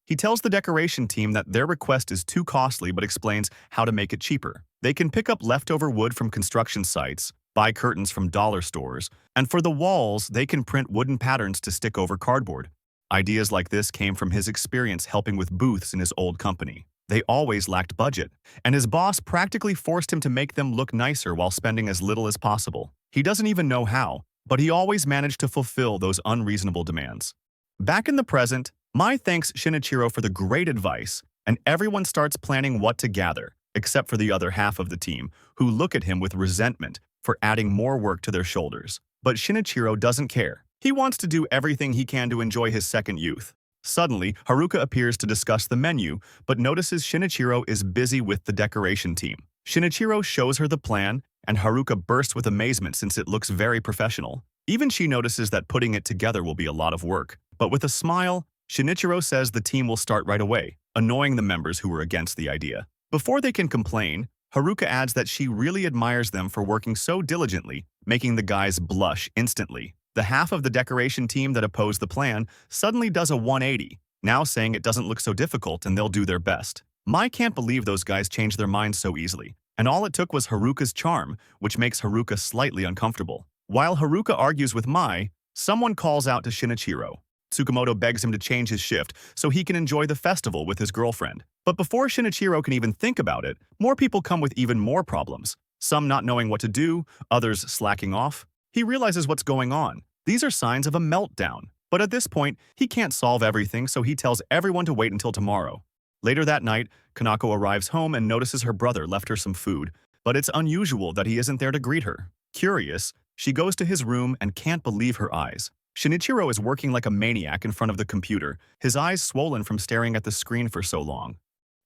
He tells the decoration team that their request is too costly but explains how to make it cheaper. They can pick up leftover wood from construction sites, buy curtains from dollar stores, and for the walls, they can print wooden patterns to stick over cardboard. Ideas like this came from his experience helping with booths in his old company. They always lacked budget, and his boss practically forced him to make them look nicer while spending as little as possible. He doesn't even know how, but he always managed to fulfill those unreasonable demands. Back in the present, Mai thanks Shinichiro for the great advice, and everyone starts planning what to gather, except for the other half of the team, who look at him with resentment for adding more work to their shoulders. But Shinichiro doesn't care. He wants to do everything he can to enjoy his second youth. Suddenly, Haruka appears to discuss the menu, but notices Shinichiro is busy with the decoration team. Shinichiro shows her the plan, and Haruka bursts with amazement since it looks very professional. Even she notices that putting it together will be a lot of work. But with a smile, Shinichiro says the team will start right away, annoying the members who were against the idea. Before they can complain, Haruka adds that she really admires them for working so diligently, making the guys blush instantly. The half of the decoration team that opposed the plan suddenly does a 180, now saying it doesn't look so difficult and they'll do their best. Mai can't believe those guys changed their minds so easily, and all it took was Haruka's charm, which makes Haruka slightly uncomfortable. While Haruka argues with Mai, someone calls out to Shinichiro. Tsukamoto begs him to change his shift so he can enjoy the festival with his girlfriend. But before Shinichiro can even think about it, more people come with even more problems. Some not knowing what to do, others slacking off. He realizes what's going on. These are signs of a meltdown. But at this point, he can't solve everything, so he tells everyone to wait until tomorrow. Later that night, Kanako arrives home and notices her brother left her some food, but it's unusual that he isn't there to greet her. Curious, she goes to his room and can't believe her eyes. Shinichiro is working like a maniac in front of the computer, his eyes swollen from staring at the screen for so long.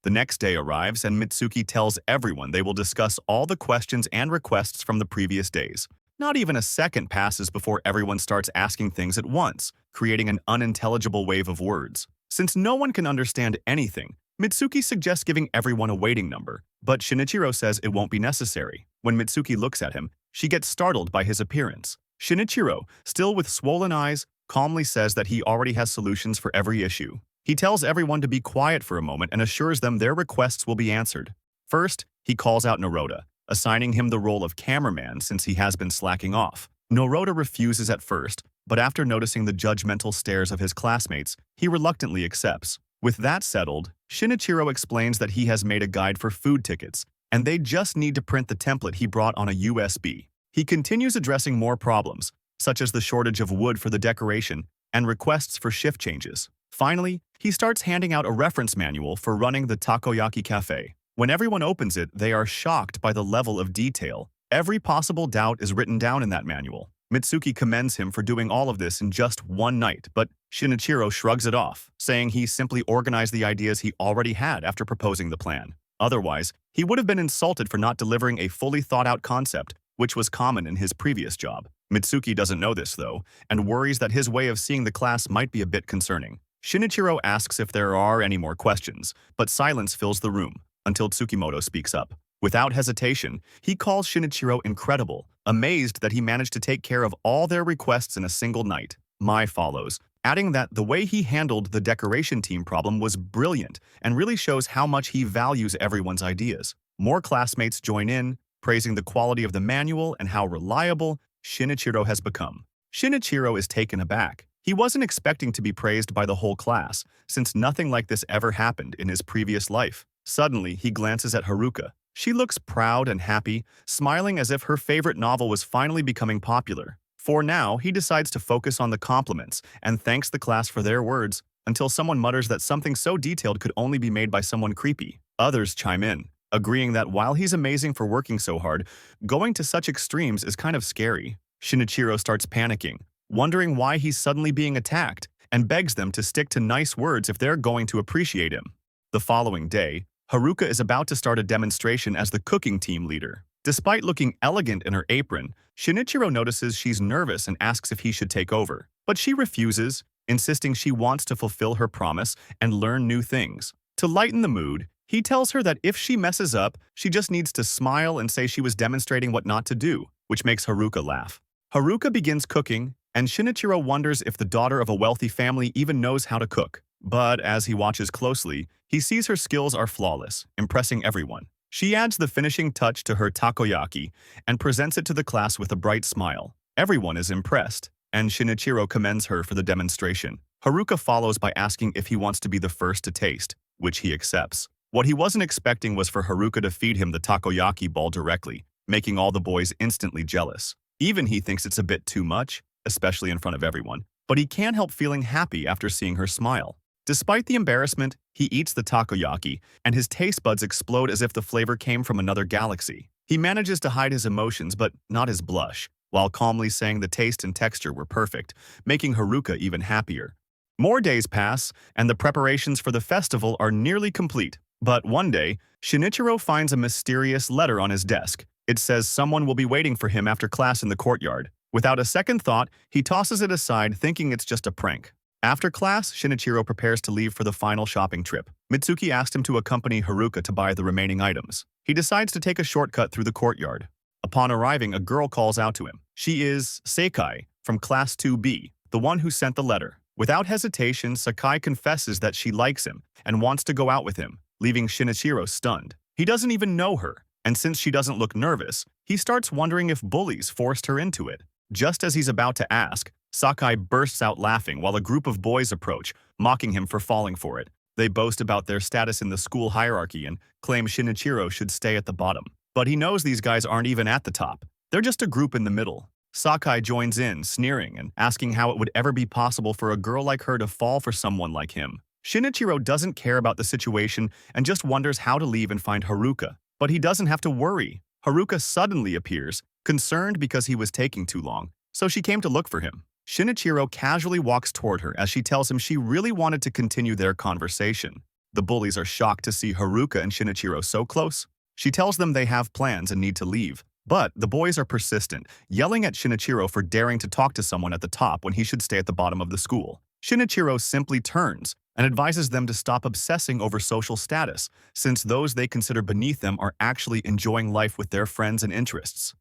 The next day arrives and Mitsuki tells everyone they will discuss all the questions and requests from the previous days. Not even a second passes before everyone starts asking things at once, creating an unintelligible wave of words. Since no one can understand anything, Mitsuki suggests giving everyone a waiting number, but Shinichiro says it won't be necessary. When Mitsuki looks at him, she gets startled by his appearance. Shinichiro, still with swollen eyes, calmly says that he already has solutions for every issue. He tells everyone to be quiet for a moment and assures them their requests will be answered. First, he calls out Narrated, assigning him the role of cameraman since he has been slacking off. Narrated refuses at first, but after noticing the judgmental stares of his classmates, he reluctantly accepts. With that settled, Shinichiro explains that he has made a guide for food tickets, and they just need to print the template he brought on a USB. He continues addressing more problems, such as the shortage of wood for the decoration and requests for shift changes. Finally, he starts handing out a reference manual for running the takoyaki cafe. When everyone opens it, they are shocked by the level of detail. Every possible doubt is written down in that manual. Mitsuki commends him for doing all of this in just one night, but Shinichiro shrugs it off, saying he simply organized the ideas he already had after proposing the plan. Otherwise, he would have been insulted for not delivering a fully thought-out concept, which was common in his previous job. Mitsuki doesn't know this, though, and worries that his way of seeing the class might be a bit concerning. Shinichiro asks if there are any more questions, but silence fills the room, until Tsukimoto speaks up. Without hesitation, he calls Shinichiro incredible, amazed that he managed to take care of all their requests in a single night. Mai follows, adding that the way he handled the decoration team problem was brilliant and really shows how much he values everyone's ideas. More classmates join in, praising the quality of the manual and how reliable Shinichiro has become. Shinichiro is taken aback. He wasn't expecting to be praised by the whole class, since nothing like this ever happened in his previous life. Suddenly, he glances at Haruka. She looks proud and happy, smiling as if her favorite novel was finally becoming popular. For now, he decides to focus on the compliments and thanks the class for their words, until someone mutters that something so detailed could only be made by someone creepy. Others chime in, agreeing that while he's amazing for working so hard, going to such extremes is kind of scary. Shinichiro starts panicking, wondering why he's suddenly being attacked, and begs them to stick to nice words if they're going to appreciate him. The following day, Haruka is about to start a demonstration as the cooking team leader. Despite looking elegant in her apron, Shinichiro notices she's nervous and asks if he should take over. But she refuses, insisting she wants to fulfill her promise and learn new things. To lighten the mood, he tells her that if she messes up, she just needs to smile and say she was demonstrating what not to do, which makes Haruka laugh. Haruka begins cooking, and Shinichiro wonders if the daughter of a wealthy family even knows how to cook. But as he watches closely, he sees her skills are flawless, impressing everyone. She adds the finishing touch to her takoyaki and presents it to the class with a bright smile. Everyone is impressed, and Shinichiro commends her for the demonstration. Haruka follows by asking if he wants to be the first to taste, which he accepts. What he wasn't expecting was for Haruka to feed him the takoyaki ball directly, making all the boys instantly jealous. Even he thinks it's a bit too much, especially in front of everyone, but he can't help feeling happy after seeing her smile. Despite the embarrassment, he eats the takoyaki, and his taste buds explode as if the flavor came from another galaxy. He manages to hide his emotions, but not his blush, while calmly saying the taste and texture were perfect, making Haruka even happier. More days pass, and the preparations for the festival are nearly complete. But one day, Shinichiro finds a mysterious letter on his desk. It says someone will be waiting for him after class in the courtyard. Without a second thought, he tosses it aside, thinking it's just a prank. After class, Shinichiro prepares to leave for the final shopping trip. Mitsuki asked him to accompany Haruka to buy the remaining items. He decides to take a shortcut through the courtyard. Upon arriving, a girl calls out to him. She is Sakai, from Class 2B, the one who sent the letter. Without hesitation, Sakai confesses that she likes him and wants to go out with him, leaving Shinichiro stunned. He doesn't even know her, and since she doesn't look nervous, he starts wondering if bullies forced her into it. Just as he's about to ask, Sakai bursts out laughing while a group of boys approach, mocking him for falling for it. They boast about their status in the school hierarchy and claim Shinichiro should stay at the bottom. But he knows these guys aren't even at the top. They're just a group in the middle. Sakai joins in, sneering and asking how it would ever be possible for a girl like her to fall for someone like him. Shinichiro doesn't care about the situation and just wonders how to leave and find Haruka. But he doesn't have to worry. Haruka suddenly appears, concerned because he was taking too long, so she came to look for him. Shinichiro casually walks toward her as she tells him she really wanted to continue their conversation. The bullies are shocked to see Haruka and Shinichiro so close. She tells them they have plans and need to leave. But the boys are persistent, yelling at Shinichiro for daring to talk to someone at the top when he should stay at the bottom of the school. Shinichiro simply turns and advises them to stop obsessing over social status, since those they consider beneath them are actually enjoying life with their friends and interests.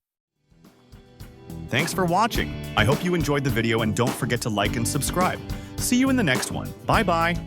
Thanks for watching. I hope you enjoyed the video and don't forget to like and subscribe. See you in the next one. Bye-bye.